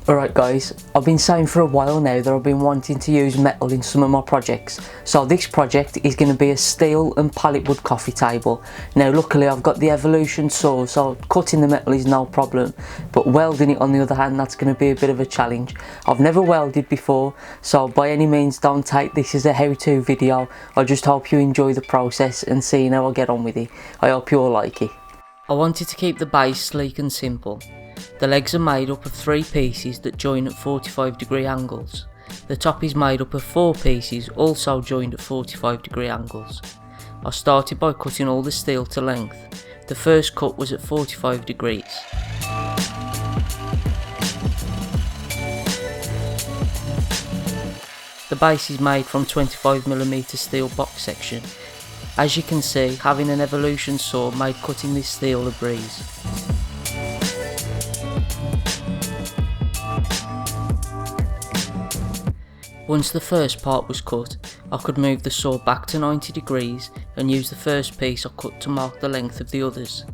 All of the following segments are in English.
Alright guys, I've been saying for a while now that I've been wanting to use metal in some of my projects. So this project is going to be a steel and pallet wood coffee table. Now luckily I've got the Evolution saw, so cutting the metal is no problem. But welding it on the other hand, that's going to be a bit of a challenge. I've never welded before, so by any means don't take this as a how-to video. I just hope you enjoy the process and see how I get on with it. I hope you all like it. I wanted to keep the base sleek and simple. The legs are made up of 3 pieces that join at 45-degree angles. The top is made up of 4 pieces also joined at 45-degree angles. I started by cutting all the steel to length. The first cut was at 45 degrees. The base is made from 25mm steel box section. As you can see, having an Evolution saw made cutting this steel a breeze. Once the first part was cut, I could move the saw back to 90 degrees and use the first piece I cut to mark the length of the others.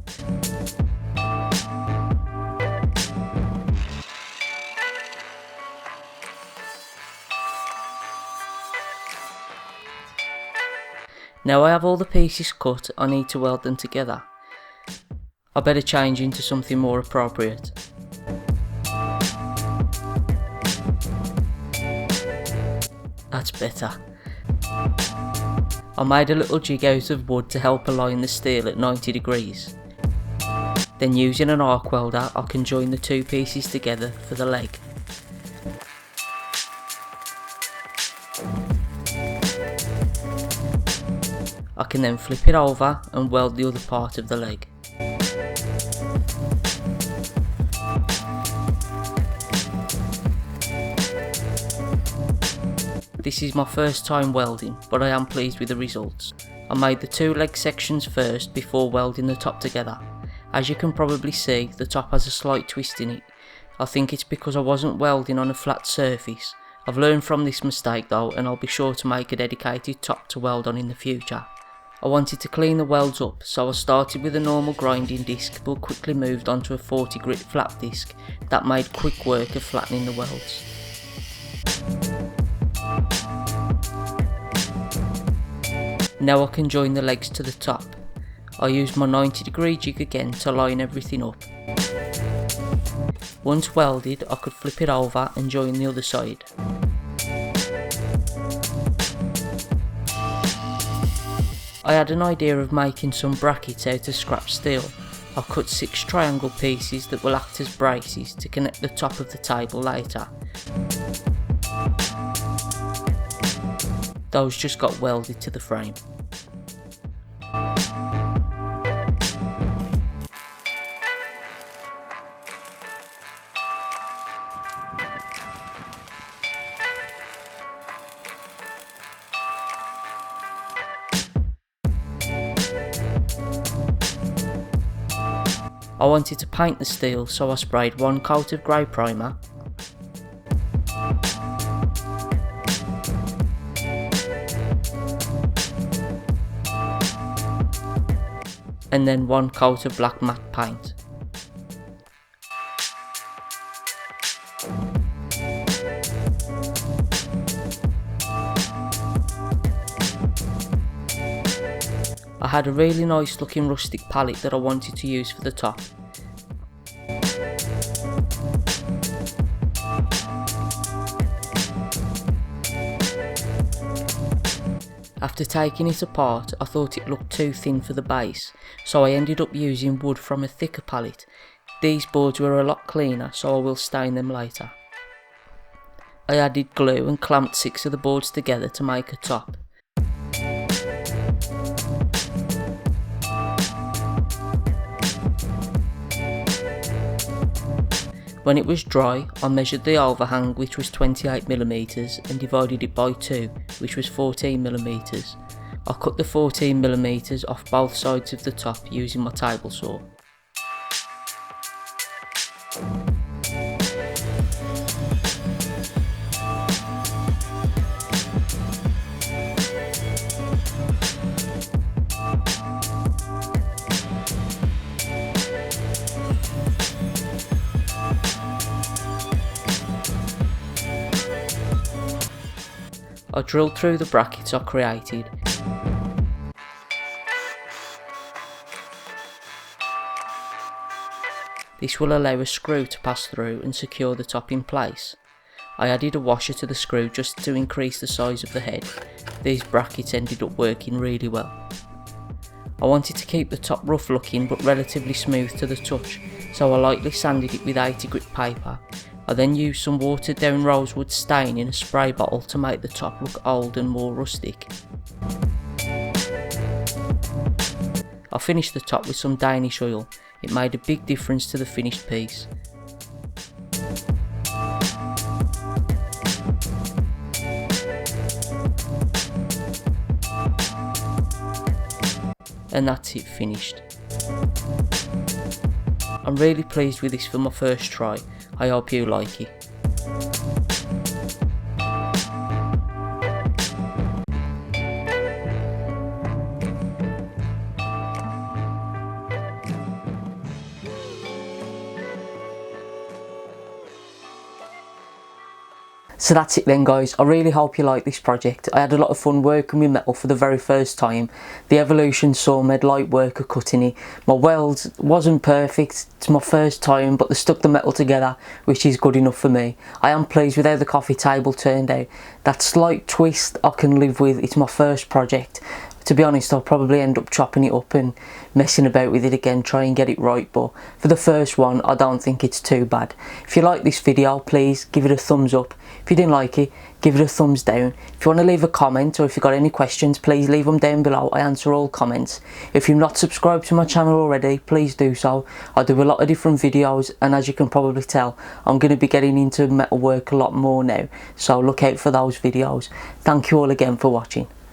Now I have all the pieces cut, I need to weld them together. I better change into something more appropriate. That's better. I made a little jig out of wood to help align the steel at 90 degrees. Then using an arc welder I can join the 2 pieces together for the leg. I can then flip it over and weld the other part of the leg. This is my first time welding, but I am pleased with the results. I made the 2 leg sections first before welding the top together. As you can probably see, the top has a slight twist in it. I think it's because I wasn't welding on a flat surface. I've learned from this mistake though, and I'll be sure to make a dedicated top to weld on in the future. I wanted to clean the welds up, so I started with a normal grinding disc but quickly moved onto a 40 grit flat disc that made quick work of flattening the welds. Now I can join the legs to the top. I used my 90-degree jig again to line everything up. Once welded, I could flip it over and join the other side. I had an idea of making some brackets out of scrap steel. I cut 6 triangle pieces that will act as braces to connect the top of the table later. Those just got welded to the frame. I wanted to paint the steel, so I sprayed 1 coat of grey primer, and then 1 coat of black matte paint. I had a really nice looking rustic pallet that I wanted to use for the top. After taking it apart, I thought it looked too thin for the base, so I ended up using wood from a thicker pallet. These boards were a lot cleaner, so I will stain them later. I added glue and clamped 6 of the boards together to make a top. When it was dry, I measured the overhang, which was 28mm, and divided it by 2, which was 14mm. I cut the 14mm off both sides of the top using my table saw. I drilled through the brackets I created. This will allow a screw to pass through and secure the top in place. I added a washer to the screw just to increase the size of the head. These brackets ended up working really well. I wanted to keep the top rough looking but relatively smooth to the touch, so I lightly sanded it with 80 grit paper. I then used some watered down rosewood stain in a spray bottle to make the top look old and more rustic. I finished the top with some Danish oil. It made a big difference to the finished piece. And that's it finished. I'm really pleased with this for my first try. I hope you like it. So that's it then guys, I really hope you like this project. I had a lot of fun working with metal for the very first time. The Evolution saw made light work of cutting it. My weld wasn't perfect, it's my first time, but they stuck the metal together, which is good enough for me. I am pleased with how the coffee table turned out. That slight twist I can live with, it's my first project. To be honest, I'll probably end up chopping it up and messing about with it again, try and get it right, but for the first one, I don't think it's too bad. If you like this video, please give it a thumbs up. If you didn't like it, give it a thumbs down. If you want to leave a comment or if you've got any questions, please leave them down below. I answer all comments. If you're not subscribed to my channel already, please do so. I do a lot of different videos, and as you can probably tell, I'm going to be getting into metalwork a lot more now, so look out for those videos. Thank you all again for watching.